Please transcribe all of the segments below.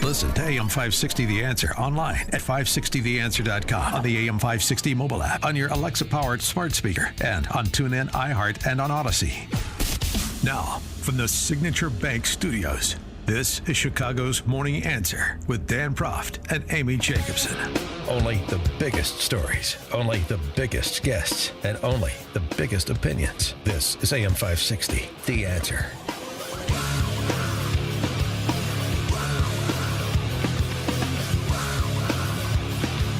Listen to AM 560 The Answer online at 560theanswer.com, on the AM 560 mobile app, on your Alexa-powered smart speaker, and on TuneIn, iHeart, and on Odyssey. Now, from the Signature Bank Studios, this is Chicago's Morning Answer with Dan Proft and Amy Jacobson. Only the biggest stories, only the biggest guests, and only the biggest opinions. This is AM 560, The Answer.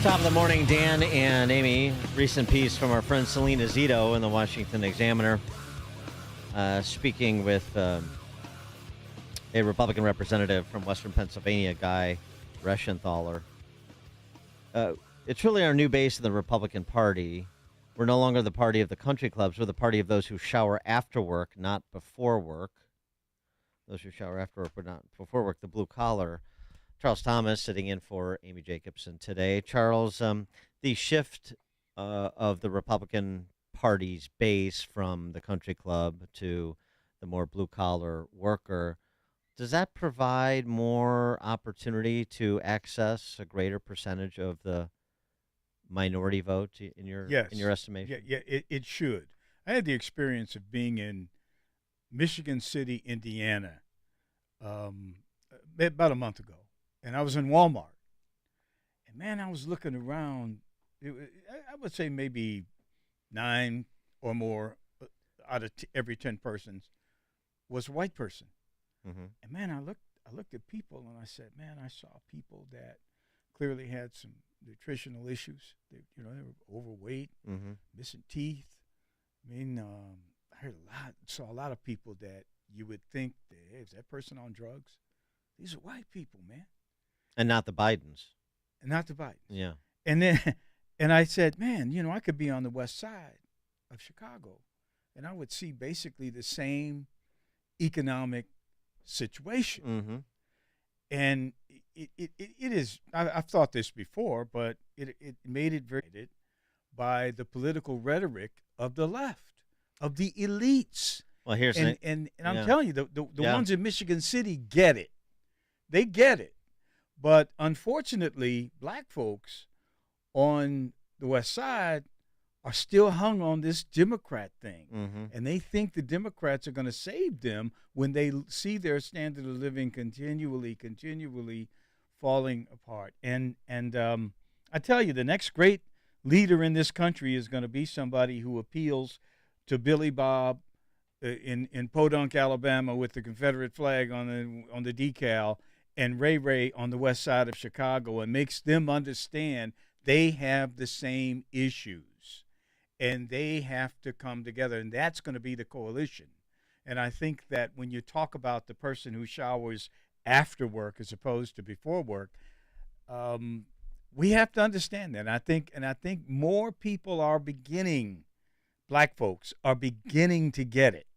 Top of the morning, Dan and Amy. Recent piece from our friend Salena Zito in the Washington Examiner, speaking with a Republican representative from Western Pennsylvania, Guy Reschenthaler. It's really our new base in the Republican Party. We're no longer the party of the country clubs. We're the party of those who shower after work, not before work. Those who shower after work, but not before work, the blue collar. Charles Thomas sitting in for Amy Jacobson today. Charles, the shift of the Republican Party's base from the country club to the more blue-collar worker, does that provide more opportunity to access a greater percentage of the minority vote in your estimation? Yeah, it should. I had the experience of being in Michigan City, Indiana, about a month ago. And I was in Walmart, and man, I was looking around. I would say maybe 9 or more out of every 10 persons was a white person. Mm-hmm. And man, I looked at people, and I said, man, I saw people that clearly had some nutritional issues. They were overweight, mm-hmm. missing teeth. I mean, I saw a lot of people that you would think, hey, is that person on drugs? These are white people, man. And not the Bidens. Yeah. And I said, man, I could be on the west side of Chicago, and I would see basically the same economic situation. Mm-hmm. And it is, I've thought this before, but it made it very by the political rhetoric of the left, of the elites. Well, here's and I'm telling you, the ones in Michigan City get it. They get it. But unfortunately, black folks on the west side are still hung on this Democrat thing. Mm-hmm. And they think the Democrats are going to save them when they see their standard of living continually falling apart. And I tell you, the next great leader in this country is going to be somebody who appeals to Billy Bob in Podunk, Alabama, with the Confederate flag on the decal, and Ray Ray on the west side of Chicago, and makes them understand they have the same issues and they have to come together, and that's going to be the coalition. And I think that when you talk about the person who showers after work as opposed to before work, we have to understand that. And I think more people are black folks are beginning to get it.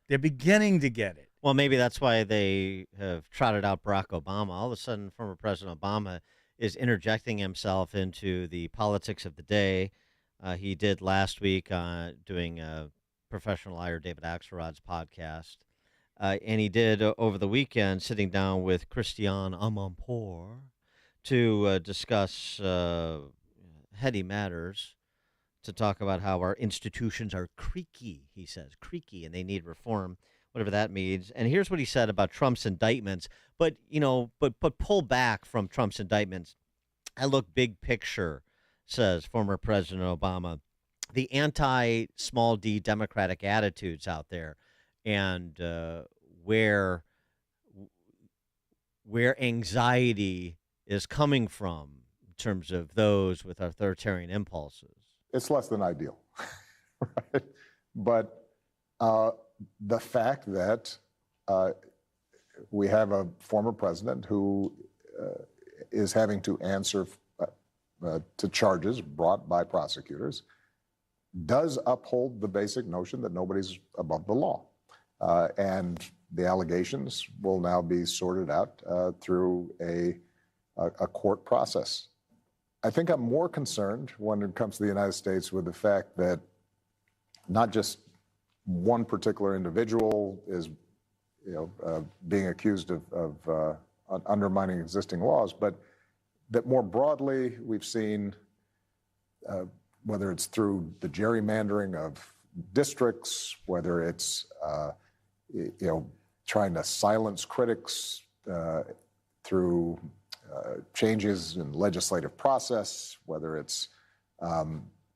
They're beginning to get it. Well, maybe that's why they have trotted out Barack Obama. All of a sudden, former President Obama is interjecting himself into the politics of the day. He did last week doing a professional liar, David Axelrod's podcast. And he did over the weekend sitting down with Christiane Amanpour to discuss heady matters, to talk about how our institutions are creaky, he says, and they need reform, whatever that means. And here's what he said about Trump's indictments. But pull back from Trump's indictments. I look big picture, says former President Obama. The anti-small d Democratic attitudes out there, and where anxiety is coming from in terms of those with authoritarian impulses. It's less than ideal, right? But the fact that we have a former president who is having to answer to charges brought by prosecutors does uphold the basic notion that nobody's above the law. And the allegations will now be sorted out through a court process. I think I'm more concerned when it comes to the United States with the fact that not just one particular individual is, being accused of undermining existing laws, but that more broadly we've seen, whether it's through the gerrymandering of districts, whether it's trying to silence critics through changes in legislative process, whether it's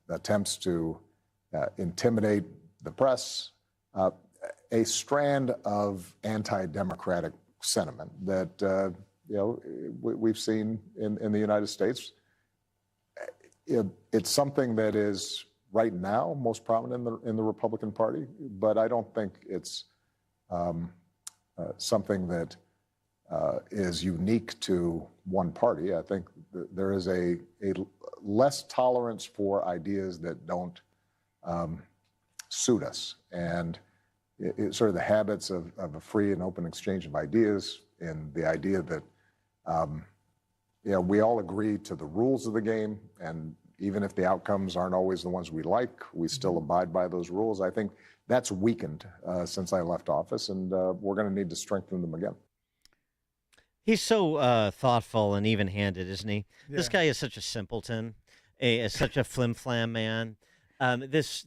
attempts to intimidate the press, a strand of anti-democratic sentiment that we've seen in the United States. It's something that is right now most prominent in the Republican Party, but I don't think it's something that is unique to one party. I think there is a less tolerance for ideas that don't suit us, and it's sort of the habits of a free and open exchange of ideas, and the idea that we all agree to the rules of the game, and even if the outcomes aren't always the ones we like, we still abide by those rules. I think that's weakened since I left office, and we're going to need to strengthen them again. He's so thoughtful and even-handed, isn't he? Yeah. This guy is such a simpleton, such a flim-flam man. These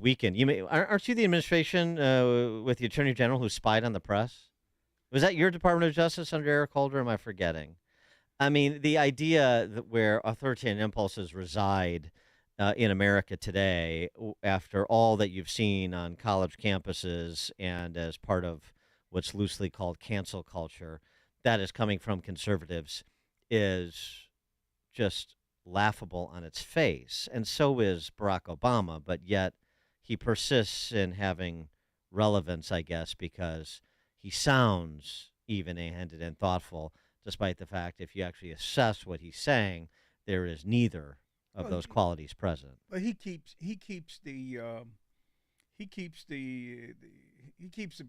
weakened. Aren't you the administration with the Attorney General who spied on the press? Was that your Department of Justice under Eric Holder? Am I forgetting? I mean, the idea that where authoritarian impulses reside in America today, after all that you've seen on college campuses and as part of what's loosely called cancel culture, that is coming from conservatives, is just laughable on its face. And so is Barack Obama, but yet he persists in having relevance, I guess, because he sounds even-handed and thoughtful, despite the fact, if you actually assess what he's saying, there is neither of those qualities present. But he keeps the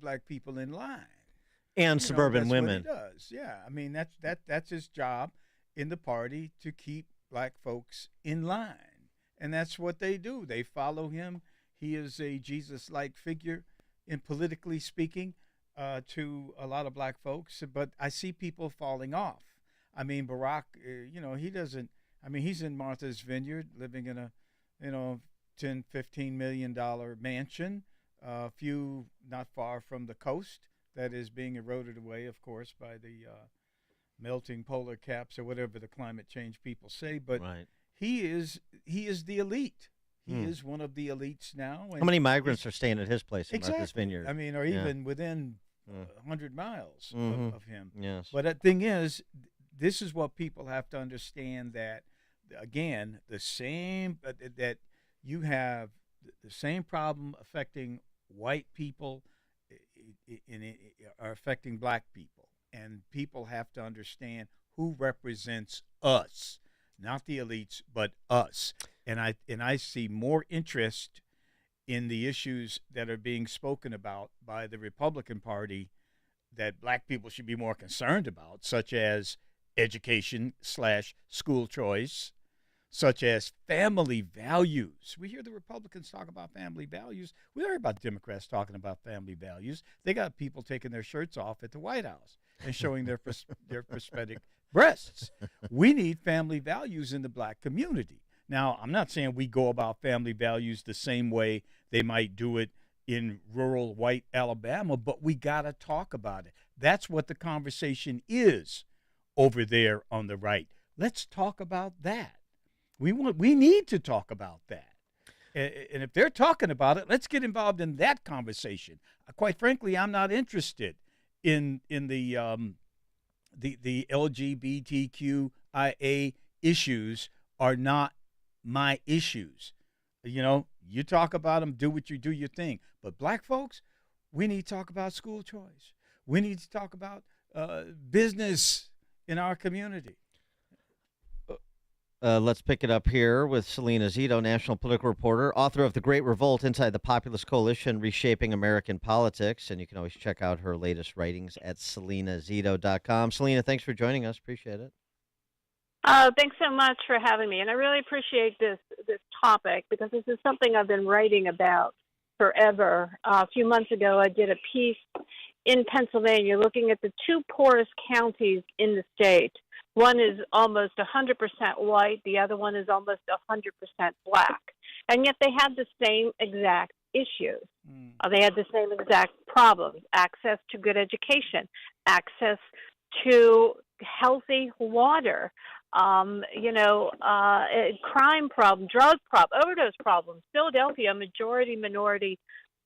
black people in line. And suburban women. What he does. Yeah, I mean that's his job in the party, to keep black folks in line, and that's what they do. They follow him. He is a Jesus-like figure, in politically speaking, to a lot of black folks. But I see people falling off. I mean, Barack, he doesn't. I mean, he's in Martha's Vineyard, living in a, $10-15 million mansion, a few not far from the coast, that is being eroded away, of course, by the melting polar caps or whatever the climate change people say. But right. he is the elite. He is one of the elites now. How many migrants are staying at his place in exactly. Martha's Vineyard? I mean, or even within 100 miles of him. Yes. But the thing is, this is what people have to understand, that, again, the same that you have the same problem affecting white people are affecting black people, and people have to understand who represents us, not the elites, but us. And I see more interest in the issues that are being spoken about by the Republican Party that black people should be more concerned about, such as education/school choice, such as family values. We hear the Republicans talk about family values. We hear about Democrats talking about family values. They got people taking their shirts off at the White House and showing their prosthetic breasts. We need family values in the black community. Now, I'm not saying we go about family values the same way they might do it in rural white Alabama, but we got to talk about it. That's what the conversation is over there on the right. Let's talk about that. We need to talk about that. And if they're talking about it, let's get involved in that conversation. Quite frankly, I'm not interested in the LGBTQIA issues. Are not my issues. You talk about them, do your thing. But black folks, we need to talk about school choice. We need to talk about business in our community. Let's pick it up here with Salena Zito, national political reporter, author of The Great Revolt Inside the Populist Coalition, Reshaping American Politics. And you can always check out her latest writings at selenazito.com. Salena, thanks for joining us. Appreciate it. Thanks so much for having me. And I really appreciate this topic, because this is something I've been writing about forever. A few months ago, I did a piece in Pennsylvania, looking at the two poorest counties in the state. One is almost 100% white. The other one is almost 100% black. And yet they had the same exact issues. They had the same exact problems: access to good education, access to healthy water, crime problem, drug problem, overdose problems. Philadelphia, a majority minority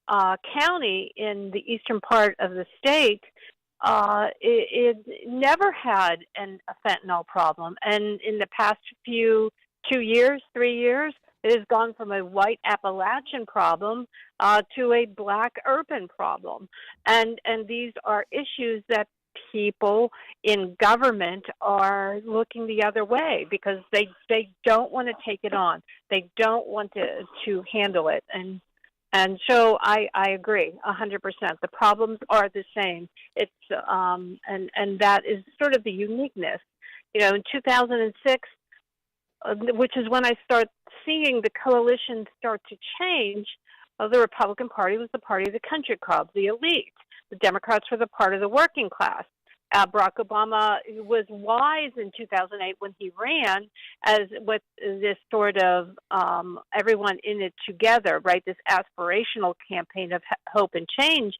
county in the eastern part of the state, it never had a fentanyl problem. And in the past 2 years, 3 years, it has gone from a white Appalachian problem to a black urban problem. And these are issues that people in government are looking the other way because they don't want to take it on. They don't want to handle it. And so I agree 100%. The problems are the same. It's and that is sort of the uniqueness. In 2006, which is when I start seeing the coalition start to change, the Republican Party was the party of the country club, the elite. The Democrats were the part of the working class. Barack Obama was wise in 2008 when he ran as with this sort of everyone in it together, right? This aspirational campaign of hope and change.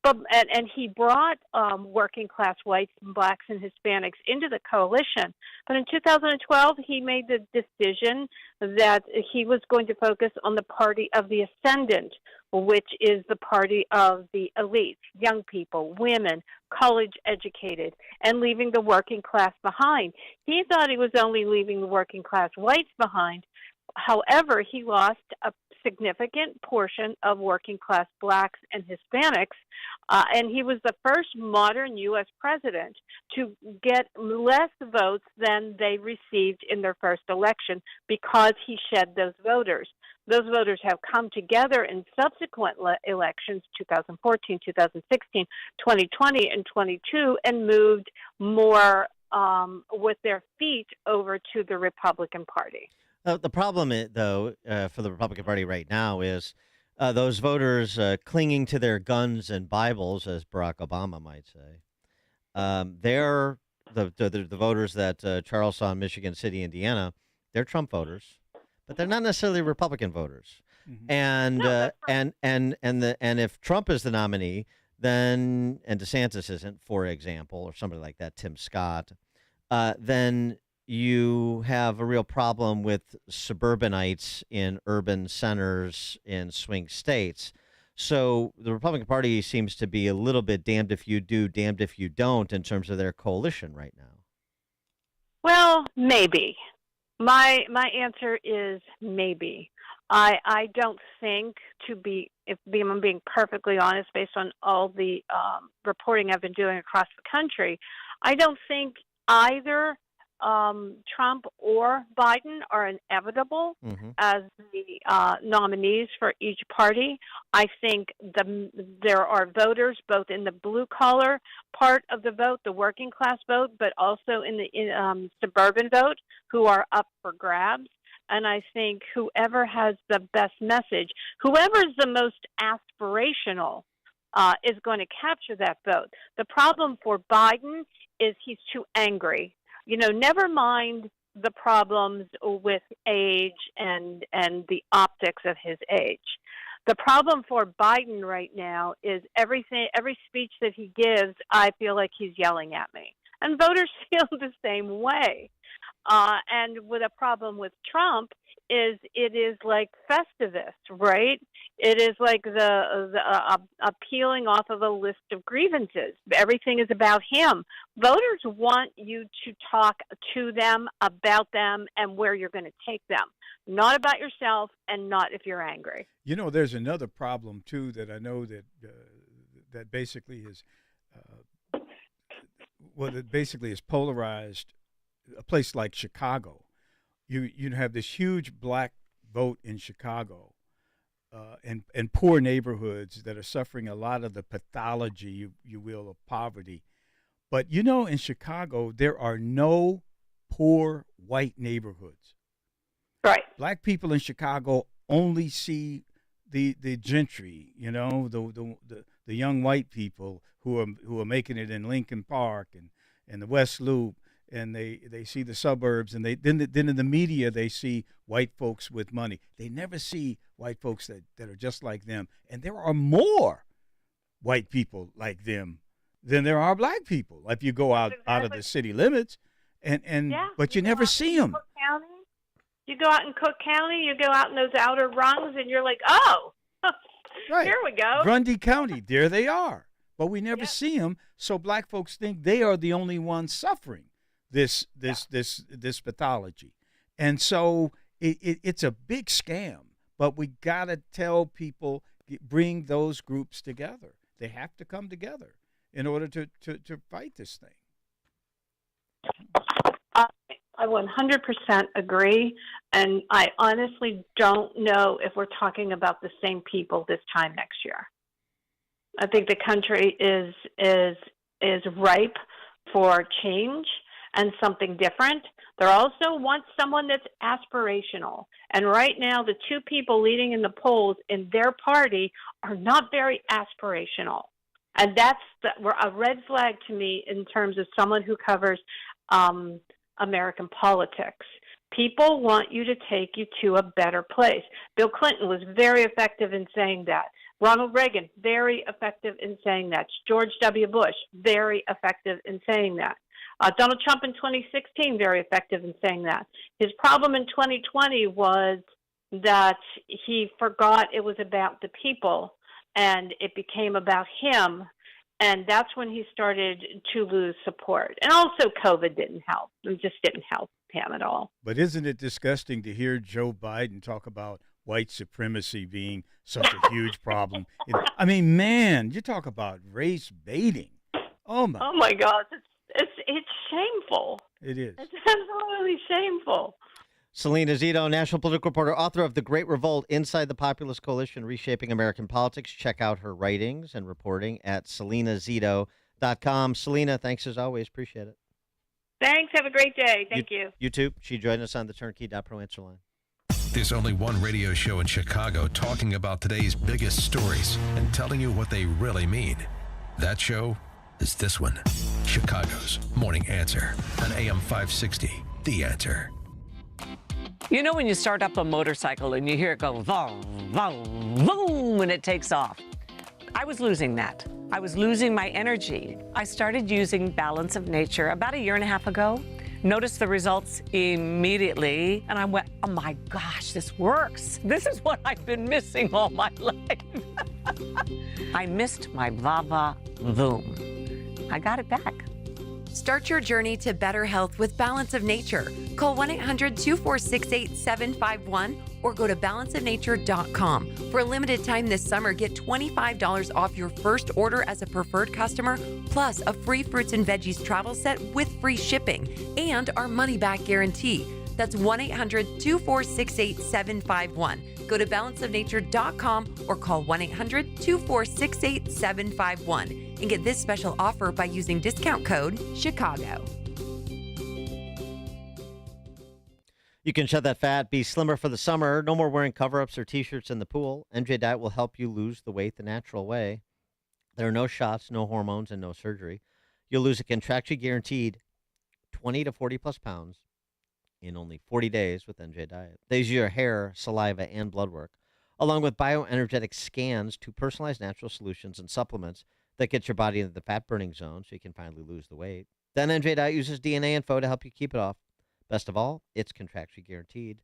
And he brought working class whites and blacks and Hispanics into the coalition. But in 2012, he made the decision that he was going to focus on the party of the ascendant, which is the party of the elite, young people, women, college educated, and leaving the working class behind. He thought he was only leaving the working class whites behind. However, he lost a significant portion of working class blacks and Hispanics, and he was the first modern U.S. president to get less votes than they received in their first election because he shed those voters. Those voters have come together in subsequent elections, 2014, 2016, 2020, and 22, and moved more with their feet over to the Republican Party. The problem, though, for the Republican Party right now is those voters clinging to their guns and Bibles, as Barack Obama might say. They're the voters that Charles saw in Michigan City, Indiana. They're Trump voters, but they're not necessarily Republican voters. Mm-hmm. And if Trump is the nominee, then and DeSantis isn't, for example, or somebody like that, Tim Scott, then you have a real problem with suburbanites in urban centers in swing states. So the Republican Party seems to be a little bit damned if you do, damned if you don't in terms of their coalition right now. Well, maybe. My answer is maybe. I don't think, if I'm being perfectly honest, based on all the reporting I've been doing across the country, I don't think either Trump or Biden are inevitable as the nominees for each party. I think there are voters both in the blue-collar part of the vote, the working class vote, but also in the suburban vote who are up for grabs. And I think whoever has the best message, whoever is the most aspirational, is going to capture that vote. The problem for Biden is he's too angry. Never mind the problems with age and the optics of his age. The problem for Biden right now is every speech that he gives, I feel like he's yelling at me. And voters feel the same way. And with a problem with Trump is it is like Festivus, right? It is like the peeling off of a list of grievances. Everything is about him. Voters want you to talk to them, about them, and where you're going to take them. Not about yourself, and not if you're angry. There's another problem too that I know that basically is that basically is polarized. A place like Chicago, you have this huge black vote in Chicago, and poor neighborhoods that are suffering a lot of the pathology, you will, of poverty. But in Chicago, there are no poor white neighborhoods. Right. Black people in Chicago only see the gentry, the the young white people who are making it in Lincoln Park and the West Loop, and they see the suburbs, and then in the media they see white folks with money. They never see white folks that are just like them, and there are more white people like them than there are black people. If you go out of the city limits, but you never see them. You go out in Cook County, you go out in those outer rungs, and you're like, oh, right. Here we go. Grundy County, there they are. But we never see them, so black folks think they are the only ones suffering this pathology. And so it's a big scam, but we got to tell people, bring those groups together. They have to come together in order to fight this thing. I 100% agree, and I honestly don't know if we're talking about the same people this time next year. I think the country is ripe for change and something different. They also want someone that's aspirational. And right now, the two people leading in the polls in their party are not very aspirational. And that's a red flag to me in terms of someone who covers American politics. People want you to take you to a better place. Bill Clinton was very effective in saying that. Ronald Reagan, very effective in saying that. George W. Bush, very effective in saying that. Donald Trump in 2016, very effective in saying that. His problem in 2020 was that he forgot it was about the people, and it became about him. And that's when he started to lose support. And also COVID didn't help. It just didn't help him at all. But isn't it disgusting to hear Joe Biden talk about white supremacy being such a huge problem? I mean, man, you talk about race baiting. Oh my gosh, it's shameful. It is. It's absolutely shameful. Salena Zito, national political reporter, author of The Great Revolt, Inside the Populist Coalition, Reshaping American Politics. Check out her writings and reporting at selenazito.com. Salena, thanks as always. Appreciate it. Thanks. Have a great day. Thank you. You too. She joined us on the Turnkey.pro answer line. There's only one radio show in Chicago talking about today's biggest stories and telling you what they really mean. That show is this one, Chicago's Morning Answer on AM 560, The Answer. You know when you start up a motorcycle and you hear it go vroom, vroom, vroom when it takes off? I was losing that. I was losing my energy. I started using Balance of Nature about 1.5 years ago. Noticed the results immediately, and I went, oh my gosh, this works. This is what I've been missing all my life. I missed my va-va voom. I got it back. Start your journey to better health with Balance of Nature. Call 1-800-246-8751 or go to balanceofnature.com. For a limited time this summer, get $25 off your first order as a preferred customer, plus a free fruits and veggies travel set with free shipping and our money-back guarantee. That's 1-800-246-8751. Go to balanceofnature.com or call 1-800-246-8751 and get this special offer by using discount code CHICAGO. You can shed that fat, be slimmer for the summer. No more wearing cover-ups or T-shirts in the pool. MJ Diet will help you lose the weight the natural way. There are no shots, no hormones, and no surgery. You'll lose a contractually guaranteed 20 to 40-plus pounds in only 40 days with MJ Diet. They use your hair, saliva, and blood work, along with bioenergetic scans to personalize natural solutions and supplements that get your body into the fat-burning zone so you can finally lose the weight. Then MJ Diet uses DNA info to help you keep it off. Best of all, it's contractually guaranteed.